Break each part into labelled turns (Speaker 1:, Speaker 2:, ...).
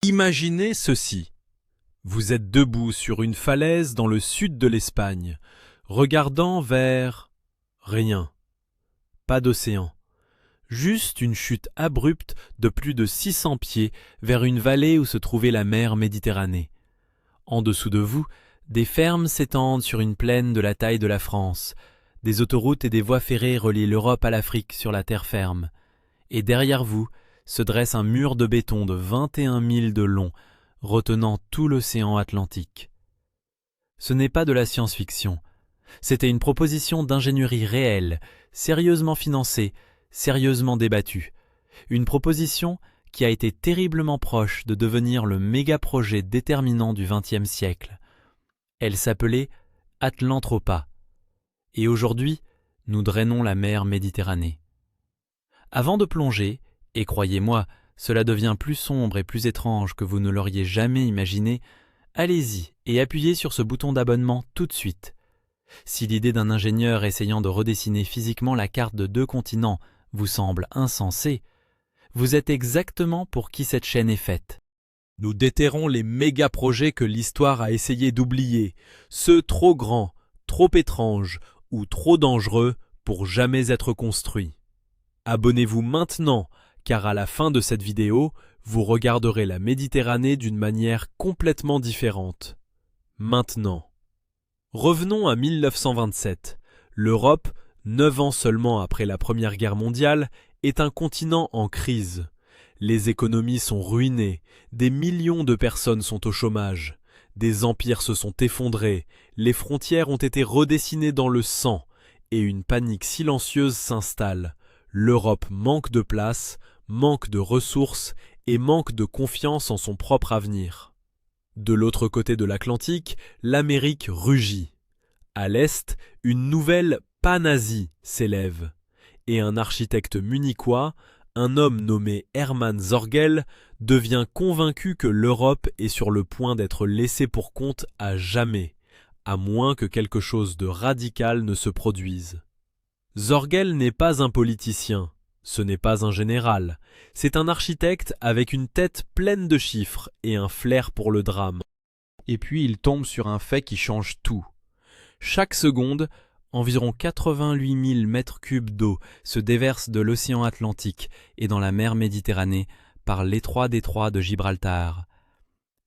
Speaker 1: Imaginez ceci. Vous êtes debout sur une falaise dans le sud de l'Espagne, regardant vers... rien. Pas d'océan. Juste une chute abrupte de plus de 600 pieds vers une vallée où se trouvait la mer Méditerranée. En dessous de vous, des fermes s'étendent sur une plaine de la taille de la France. Des autoroutes et des voies ferrées relient l'Europe à l'Afrique sur la terre ferme. Et derrière vous se dresse un mur de béton de 21 milles de long, retenant tout l'océan Atlantique. Ce n'est pas de la science-fiction. C'était une proposition d'ingénierie réelle, sérieusement financée, sérieusement débattue. Une proposition qui a été terriblement proche de devenir le méga-projet déterminant du XXe siècle. Elle s'appelait Atlantropa. Et aujourd'hui, nous drainons la mer Méditerranée. Avant de plonger, et croyez-moi, cela devient plus sombre et plus étrange que vous ne l'auriez jamais imaginé, allez-y et appuyez sur ce bouton d'abonnement tout de suite. Si l'idée d'un ingénieur essayant de redessiner physiquement la carte de 2 continents vous semble insensée, vous êtes exactement pour qui cette chaîne est faite. Nous déterrons les méga-projets que l'histoire a essayé d'oublier, ceux trop grands, trop étranges ou trop dangereux pour jamais être construits. Abonnez-vous maintenant, car à la fin de cette vidéo, vous regarderez la Méditerranée d'une manière complètement différente. Maintenant. Revenons à 1927. L'Europe, 9 ans seulement après la Première Guerre mondiale, est un continent en crise. Les économies sont ruinées, des millions de personnes sont au chômage, des empires se sont effondrés, les frontières ont été redessinées dans le sang, et une panique silencieuse s'installe. L'Europe manque de place, manque de ressources et manque de confiance en son propre avenir. De l'autre côté de l'Atlantique, l'Amérique rugit. À l'est, une nouvelle Pan-Asie s'élève, et un architecte munichois, un homme nommé Hermann Zorgel, devient convaincu que l'Europe est sur le point d'être laissée pour compte à jamais, à moins que quelque chose de radical ne se produise. Zorgel n'est pas un politicien, ce n'est pas un général, c'est un architecte avec une tête pleine de chiffres et un flair pour le drame. Et puis il tombe sur un fait qui change tout. Chaque seconde, environ 88 000 mètres cubes d'eau se déversent de l'océan Atlantique et dans la mer Méditerranée par l'étroit détroit de Gibraltar.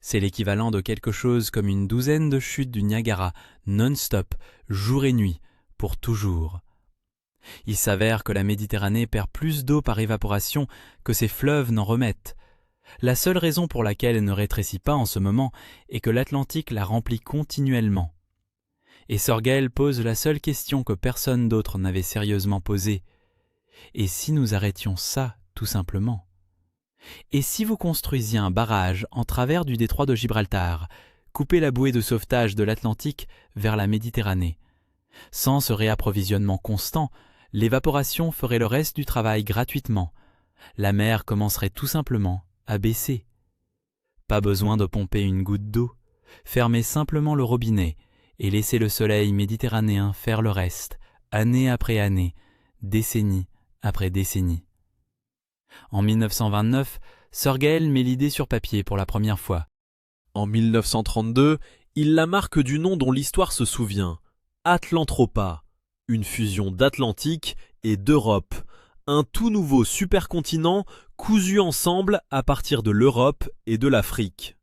Speaker 1: C'est l'équivalent de quelque chose comme une douzaine de chutes du Niagara, non-stop, jour et nuit, pour toujours. Il s'avère que la Méditerranée perd plus d'eau par évaporation que ses fleuves n'en remettent. La seule raison pour laquelle elle ne rétrécit pas en ce moment est que l'Atlantique la remplit continuellement. Et Zorgel pose la seule question que personne d'autre n'avait sérieusement posée. Et si nous arrêtions ça, tout simplement? Et si vous construisiez un barrage en travers du détroit de Gibraltar, couper la bouée de sauvetage de l'Atlantique vers la Méditerranée? Sans ce réapprovisionnement constant, l'évaporation ferait le reste du travail gratuitement. La mer commencerait tout simplement à baisser. Pas besoin de pomper une goutte d'eau. Fermez simplement le robinet et laissez le soleil méditerranéen faire le reste, année après année, décennie après décennie. En 1929, Zorgel met l'idée sur papier pour la première fois. En 1932, il la marque du nom dont l'histoire se souvient, Atlantropa, une fusion d'Atlantique et d'Europe, un tout nouveau supercontinent cousu ensemble à partir de l'Europe et de l'Afrique.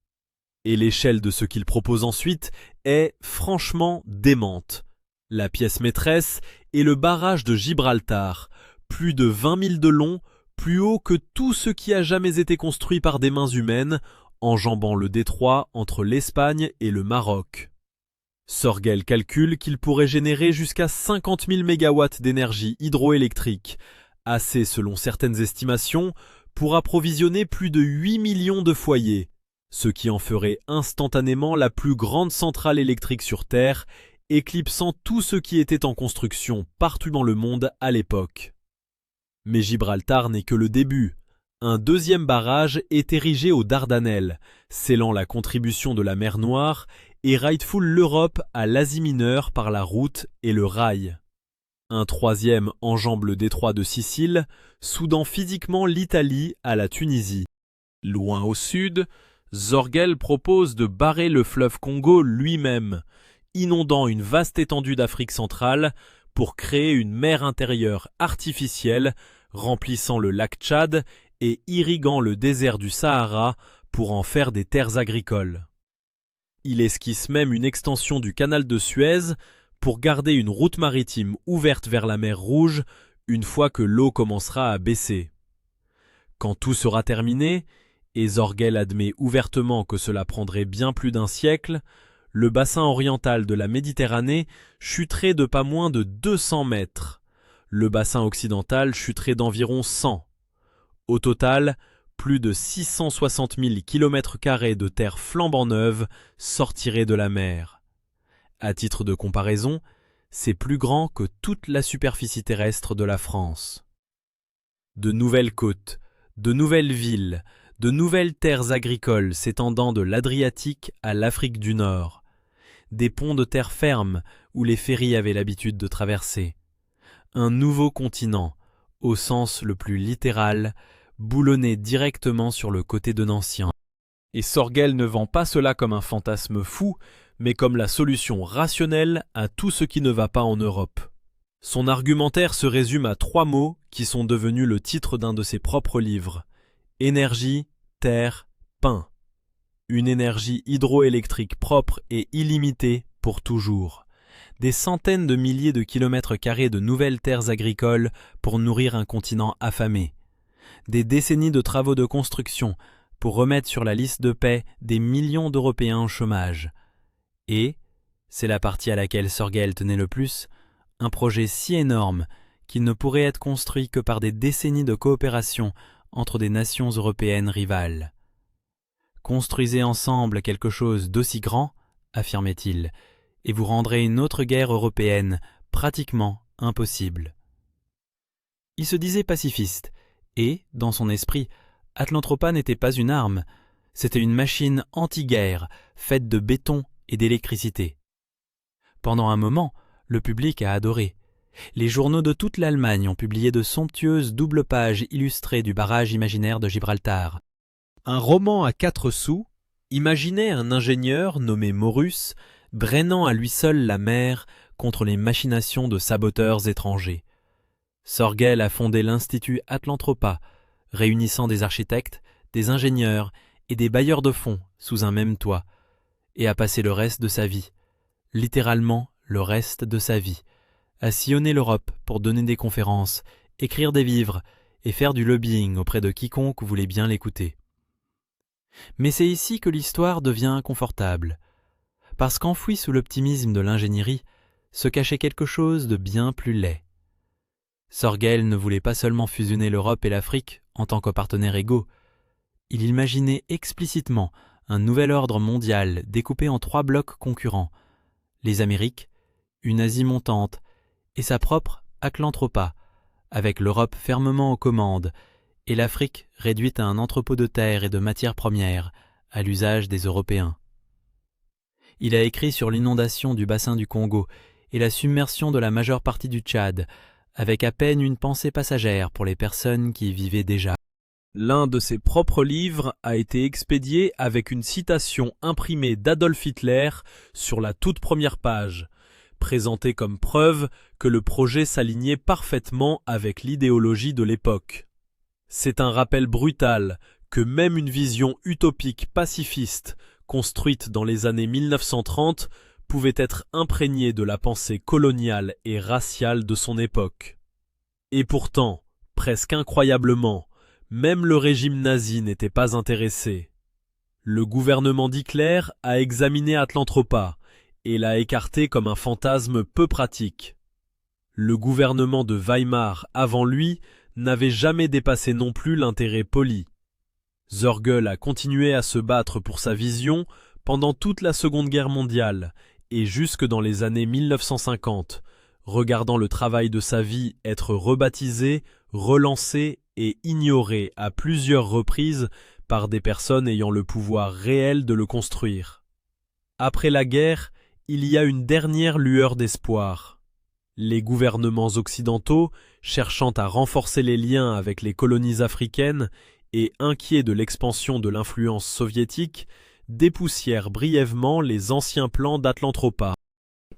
Speaker 1: Et l'échelle de ce qu'il propose ensuite est franchement démente. La pièce maîtresse est le barrage de Gibraltar, plus de 20 milles de long, plus haut que tout ce qui a jamais été construit par des mains humaines, enjambant le détroit entre l'Espagne et le Maroc. Zorgel calcule qu'il pourrait générer jusqu'à 50 000 mégawatts d'énergie hydroélectrique, assez selon certaines estimations pour approvisionner plus de 8 millions de foyers, ce qui en ferait instantanément la plus grande centrale électrique sur Terre, éclipsant tout ce qui était en construction partout dans le monde à l'époque. Mais Gibraltar n'est que le début. Un deuxième barrage est érigé aux Dardanelles, scellant la contribution de la mer Noire et rightful l'Europe à l'Asie mineure par la route et le rail. Un troisième enjambe le détroit de Sicile, soudant physiquement l'Italie à la Tunisie. Loin au sud, Zorgel propose de barrer le fleuve Congo lui-même, inondant une vaste étendue d'Afrique centrale pour créer une mer intérieure artificielle remplissant le lac Tchad et irriguant le désert du Sahara pour en faire des terres agricoles. Il esquisse même une extension du canal de Suez pour garder une route maritime ouverte vers la mer Rouge une fois que l'eau commencera à baisser. Quand tout sera terminé, et Zorgel admet ouvertement que cela prendrait bien plus d'un siècle, le bassin oriental de la Méditerranée chuterait de pas moins de 200 mètres. Le bassin occidental chuterait d'environ 100. Au total, plus de 660 000 km² de terre flambant neuve sortiraient de la mer. À titre de comparaison, c'est plus grand que toute la superficie terrestre de la France. De nouvelles côtes, de nouvelles villes, de nouvelles terres agricoles s'étendant de l'Adriatique à l'Afrique du Nord, des ponts de terre ferme où les ferrys avaient l'habitude de traverser, un nouveau continent, au sens le plus littéral, boulonné directement sur le côté de Nancy. Et Zorgel ne vend pas cela comme un fantasme fou, mais comme la solution rationnelle à tout ce qui ne va pas en Europe. Son argumentaire se résume à 3 mots qui sont devenus le titre d'un de ses propres livres. Énergie, terre, pain. Une énergie hydroélectrique propre et illimitée pour toujours. Des centaines de milliers de kilomètres carrés de nouvelles terres agricoles pour nourrir un continent affamé. Des décennies de travaux de construction pour remettre sur la liste de paix des millions d'Européens au chômage. Et, c'est la partie à laquelle Zorgel tenait le plus, un projet si énorme qu'il ne pourrait être construit que par des décennies de coopération entre des nations européennes rivales. Construisez ensemble quelque chose d'aussi grand, affirmait-il, et vous rendrez une autre guerre européenne pratiquement impossible. Il se disait pacifiste, et, dans son esprit, Atlantropa n'était pas une arme, c'était une machine anti-guerre, faite de béton et d'électricité. Pendant un moment, le public a adoré. Les journaux de toute l'Allemagne ont publié de somptueuses doubles pages illustrées du barrage imaginaire de Gibraltar. Un roman à 4 sous imaginait un ingénieur nommé Morus drainant à lui seul la mer contre les machinations de saboteurs étrangers. Zorgel a fondé l'Institut Atlantropa, réunissant des architectes, des ingénieurs et des bailleurs de fonds sous un même toit, et a passé le reste de sa vie, littéralement le reste de sa vie, à sillonner l'Europe pour donner des conférences, écrire des livres et faire du lobbying auprès de quiconque voulait bien l'écouter. Mais c'est ici que l'histoire devient inconfortable, parce qu'enfoui sous l'optimisme de l'ingénierie se cachait quelque chose de bien plus laid. Zorgel ne voulait pas seulement fusionner l'Europe et l'Afrique en tant que partenaires égaux, il imaginait explicitement un nouvel ordre mondial découpé en 3 blocs concurrents, les Amériques, une Asie montante et sa propre Atlantropa, avec l'Europe fermement aux commandes et l'Afrique réduite à un entrepôt de terre et de matières premières à l'usage des Européens. Il a écrit sur l'inondation du bassin du Congo et la submersion de la majeure partie du Tchad, avec à peine une pensée passagère pour les personnes qui y vivaient déjà. L'un de ses propres livres a été expédié avec une citation imprimée d'Adolf Hitler sur la toute première page, présentée comme preuve que le projet s'alignait parfaitement avec l'idéologie de l'époque. C'est un rappel brutal que même une vision utopique pacifiste, construite dans les années 1930, pouvait être imprégnée de la pensée coloniale et raciale de son époque. Et pourtant, presque incroyablement, même le régime nazi n'était pas intéressé. Le gouvernement d'Hitler a examiné Atlantropa et l'a écarté comme un fantasme peu pratique. Le gouvernement de Weimar avant lui n'avait jamais dépassé non plus l'intérêt poli. Zorgel a continué à se battre pour sa vision pendant toute la Seconde Guerre mondiale et jusque dans les années 1950, regardant le travail de sa vie être rebaptisé, relancé et ignoré à plusieurs reprises par des personnes ayant le pouvoir réel de le construire. Après la guerre, il y a une dernière lueur d'espoir. Les gouvernements occidentaux, cherchant à renforcer les liens avec les colonies africaines, et inquiets de l'expansion de l'influence soviétique, dépoussièrent brièvement les anciens plans d'Atlantropa.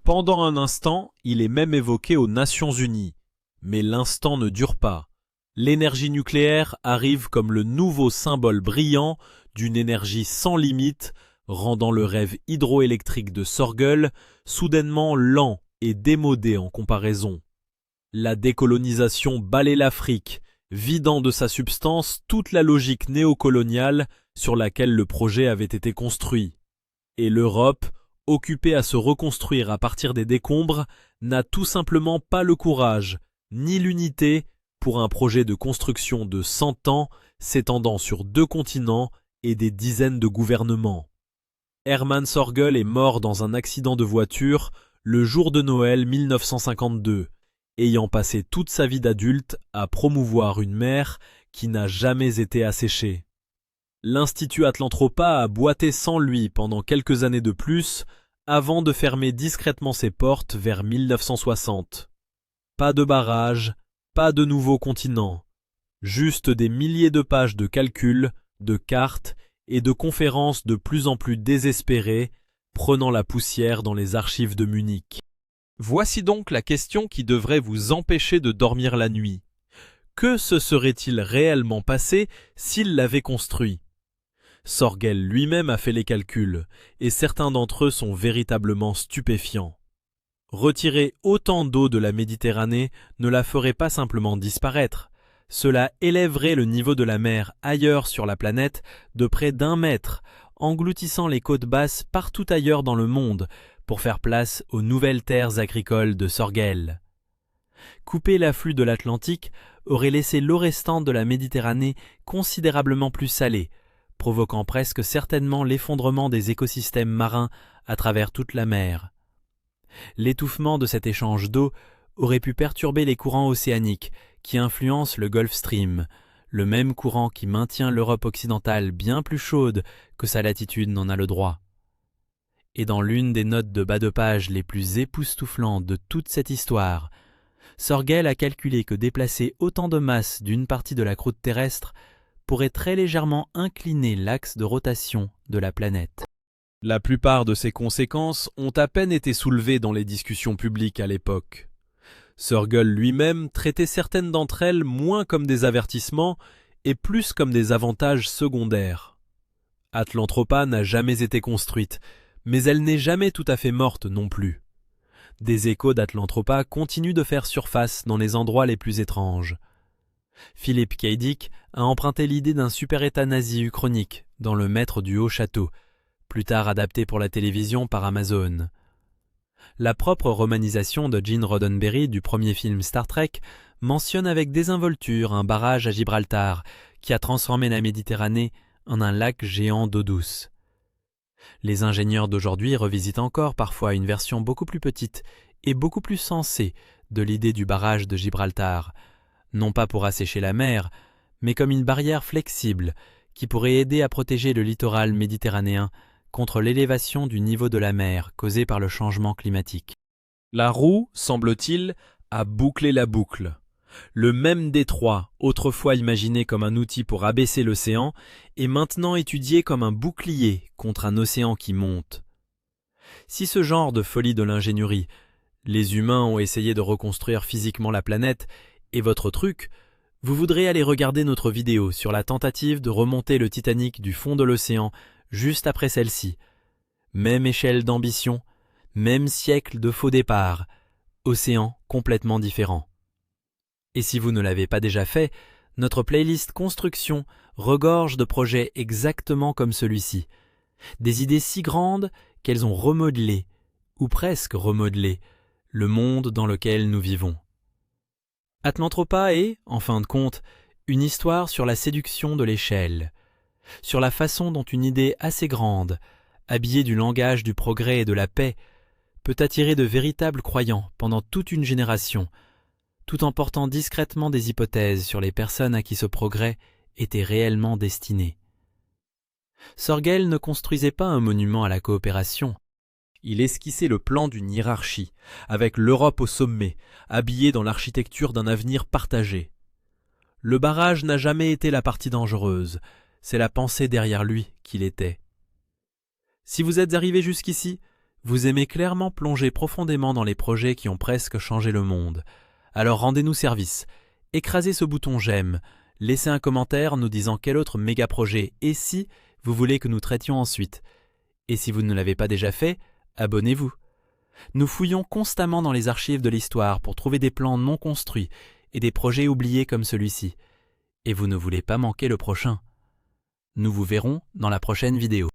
Speaker 1: Pendant un instant, il est même évoqué aux Nations Unies. Mais l'instant ne dure pas. L'énergie nucléaire arrive comme le nouveau symbole brillant d'une énergie sans limite, rendant le rêve hydroélectrique de Sorguel soudainement lent et démodé en comparaison. La décolonisation balaie l'Afrique, vidant de sa substance toute la logique néocoloniale sur laquelle le projet avait été construit. Et l'Europe, occupée à se reconstruire à partir des décombres, n'a tout simplement pas le courage, ni l'unité, pour un projet de construction de 100 ans s'étendant sur 2 continents et des dizaines de gouvernements. Hermann Sorguel est mort dans un accident de voiture le jour de Noël 1952, ayant passé toute sa vie d'adulte à promouvoir une mer qui n'a jamais été asséchée. L'Institut Atlantropa a boité sans lui pendant quelques années de plus, avant de fermer discrètement ses portes vers 1960. Pas de barrage, pas de nouveaux continents, juste des milliers de pages de calculs, de cartes et de conférences de plus en plus désespérées, prenant la poussière dans les archives de Munich. Voici donc la question qui devrait vous empêcher de dormir la nuit. Que se serait-il réellement passé s'il l'avait construit ? Sorguel lui-même a fait les calculs, et certains d'entre eux sont véritablement stupéfiants. Retirer autant d'eau de la Méditerranée ne la ferait pas simplement disparaître. Cela élèverait le niveau de la mer ailleurs sur la planète de près d'1 mètre, engloutissant les côtes basses partout ailleurs dans le monde, pour faire place aux nouvelles terres agricoles de Sorguel. Couper l'afflux de l'Atlantique aurait laissé l'eau restante de la Méditerranée considérablement plus salée, provoquant presque certainement l'effondrement des écosystèmes marins à travers toute la mer. L'étouffement de cet échange d'eau aurait pu perturber les courants océaniques qui influencent le Gulf Stream, le même courant qui maintient l'Europe occidentale bien plus chaude que sa latitude n'en a le droit. Et dans l'une des notes de bas de page les plus époustouflantes de toute cette histoire, Sorguel a calculé que déplacer autant de masse d'une partie de la croûte terrestre pourrait très légèrement incliner l'axe de rotation de la planète. La plupart de ces conséquences ont à peine été soulevées dans les discussions publiques à l'époque. Sorguel lui-même traitait certaines d'entre elles moins comme des avertissements et plus comme des avantages secondaires. Atlantropa n'a jamais été construite, mais elle n'est jamais tout à fait morte non plus. Des échos d'Atlantropa continuent de faire surface dans les endroits les plus étranges. Philippe K. Dick a emprunté l'idée d'un super-État nazi uchronique dans Le Maître du Haut-Château, plus tard adapté pour la télévision par Amazon. La propre romanisation de Gene Roddenberry du premier film Star Trek mentionne avec désinvolture un barrage à Gibraltar qui a transformé la Méditerranée en un lac géant d'eau douce. Les ingénieurs d'aujourd'hui revisitent encore parfois une version beaucoup plus petite et beaucoup plus sensée de l'idée du barrage de Gibraltar, non pas pour assécher la mer, mais comme une barrière flexible qui pourrait aider à protéger le littoral méditerranéen contre l'élévation du niveau de la mer causée par le changement climatique. La roue, semble-t-il, a bouclé la boucle. Le même détroit, autrefois imaginé comme un outil pour abaisser l'océan, est maintenant étudié comme un bouclier contre un océan qui monte. Si ce genre de folie de l'ingénierie, les humains ont essayé de reconstruire physiquement la planète, est votre truc, vous voudrez aller regarder notre vidéo sur la tentative de remonter le Titanic du fond de l'océan juste après celle-ci. Même échelle d'ambition, même siècle de faux départ, océan complètement différent. Et si vous ne l'avez pas déjà fait, notre playlist Construction regorge de projets exactement comme celui-ci. Des idées si grandes qu'elles ont remodelé, ou presque remodelé, le monde dans lequel nous vivons. Atlantropa est, en fin de compte, une histoire sur la séduction de l'échelle, sur la façon dont une idée assez grande, habillée du langage du progrès et de la paix, peut attirer de véritables croyants pendant toute une génération, tout en portant discrètement des hypothèses sur les personnes à qui ce progrès était réellement destiné. Sorguel ne construisait pas un monument à la coopération. Il esquissait le plan d'une hiérarchie, avec l'Europe au sommet, habillée dans l'architecture d'un avenir partagé. Le barrage n'a jamais été la partie dangereuse, c'est la pensée derrière lui qui l'était. Si vous êtes arrivé jusqu'ici, vous aimez clairement plonger profondément dans les projets qui ont presque changé le monde. Alors rendez-nous service, écrasez ce bouton j'aime, laissez un commentaire nous disant quel autre méga projet et si vous voulez que nous traitions ensuite. Et si vous ne l'avez pas déjà fait, abonnez-vous. Nous fouillons constamment dans les archives de l'histoire pour trouver des plans non construits et des projets oubliés comme celui-ci. Et vous ne voulez pas manquer le prochain. Nous vous verrons dans la prochaine vidéo.